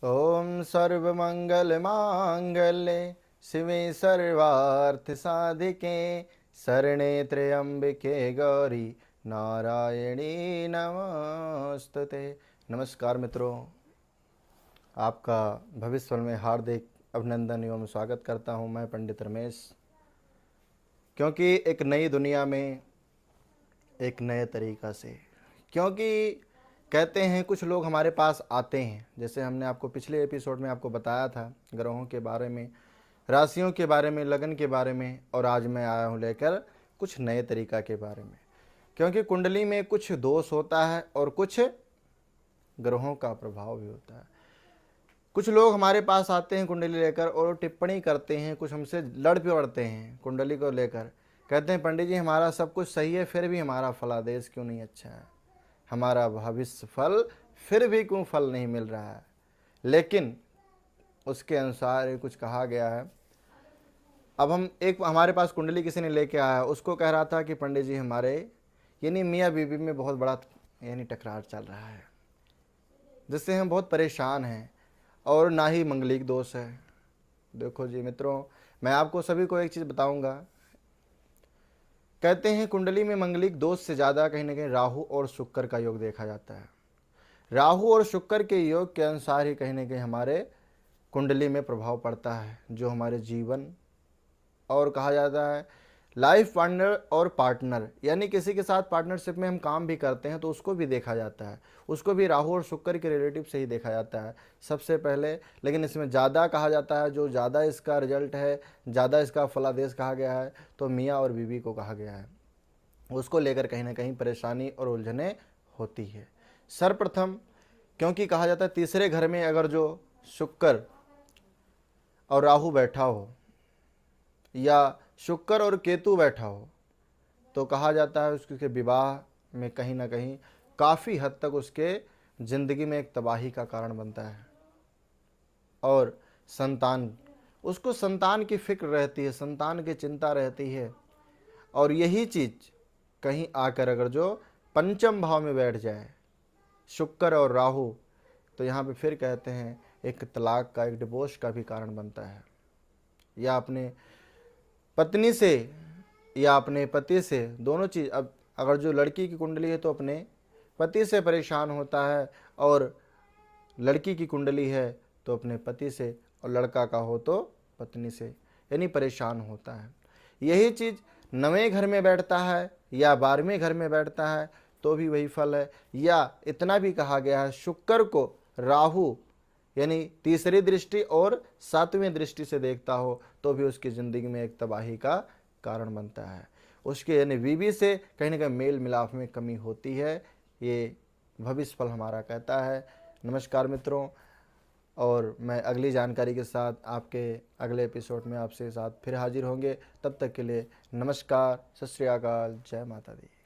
ओम सर्वमंगल मांगल्ये शिवे सर्वार्थ साधिके शरणे त्र्यंबके गौरी नारायणी नमस्तुते। नमस्कार मित्रों, आपका भविष्य में हार्दिक अभिनंदन एवं स्वागत करता हूं मैं पंडित रमेश। क्योंकि एक नई दुनिया में एक नए तरीक़ा से, क्योंकि कहते हैं कुछ लोग हमारे पास आते हैं, जैसे हमने आपको पिछले एपिसोड में आपको बताया था ग्रहों के बारे में, राशियों के बारे में, लगन के बारे में, और आज मैं आया हूँ लेकर कुछ नए तरीक़ा के बारे में। क्योंकि कुंडली में कुछ दोष होता है और कुछ ग्रहों का प्रभाव भी होता है। कुछ लोग हमारे पास आते हैं कुंडली लेकर और टिप्पणी करते हैं, कुछ हमसे लड़ पड़ते हैं कुंडली को लेकर। कहते हैं पंडित जी हमारा सब कुछ सही है, फिर भी हमारा फलादेश क्यों नहीं अच्छा है, हमारा भविष्य फल फिर भी क्यों फल नहीं मिल रहा है। लेकिन उसके अनुसार ये कुछ कहा गया है। अब हम एक हमारे पास कुंडली किसी ने लेके आया, उसको कह रहा था कि पंडित जी हमारे यानी मियाँ बीवी में बहुत बड़ा यानी टकरार चल रहा है, जिससे हम बहुत परेशान हैं, और ना ही मंगलिक दोष है। देखो जी मित्रों, मैं आपको सभी को एक चीज़ बताऊंगा। कहते हैं कुंडली में मंगलिक दोष से ज़्यादा कहीं ना कहीं राहु और शुक्र का योग देखा जाता है। राहु और शुक्र के योग के अनुसार ही कहीं ना कहीं हमारे कुंडली में प्रभाव पड़ता है, जो हमारे जीवन और कहा जाता है लाइफ पार्टनर और पार्टनर, यानी किसी के साथ पार्टनरशिप में हम काम भी करते हैं तो उसको भी देखा जाता है, उसको भी राहु और शुक्र के रिलेटिव से ही देखा जाता है सबसे पहले। लेकिन इसमें ज़्यादा कहा जाता है, जो ज़्यादा इसका रिजल्ट है, ज़्यादा इसका फलादेश कहा गया है, तो मियाँ और बीवी को कहा गया है। उसको लेकर कहीं ना कहीं परेशानी और उलझने होती है। सर्वप्रथम क्योंकि कहा जाता है तीसरे घर में अगर जो शुक्र और राहु बैठा हो या शुक्र और केतु बैठा हो, तो कहा जाता है उसके विवाह में कहीं ना कहीं काफ़ी हद तक उसके ज़िंदगी में एक तबाही का कारण बनता है। और संतान, उसको संतान की फिक्र रहती है, संतान की चिंता रहती है। और यही चीज़ कहीं आकर अगर जो पंचम भाव में बैठ जाए शुक्र और राहु, तो यहाँ पे फिर कहते हैं एक तलाक का, एक डिवोर्स का भी कारण बनता है। या अपने पत्नी से या अपने पति से, दोनों चीज़। अब अगर जो लड़की की कुंडली है तो अपने पति से परेशान होता है, और लड़की की कुंडली है तो अपने पति से, और लड़का का हो तो पत्नी से, यानी परेशान होता है। यही चीज़ 9वें घर में बैठता है या 12वें घर में बैठता है तो भी वही फल है। या इतना भी कहा गया है शुक्र को राहु यानी तीसरी दृष्टि और 7वें दृष्टि से देखता हो तो भी उसकी ज़िंदगी में एक तबाही का कारण बनता है। उसके यानी बीवी से कहीं ना कहीं मेल मिलाप में कमी होती है, ये भविष्य फल हमारा कहता है। नमस्कार मित्रों, और मैं अगली जानकारी के साथ आपके अगले एपिसोड में आपसे साथ फिर हाजिर होंगे। तब तक के लिए नमस्कार, सत श्री अकाल, जय माता दी।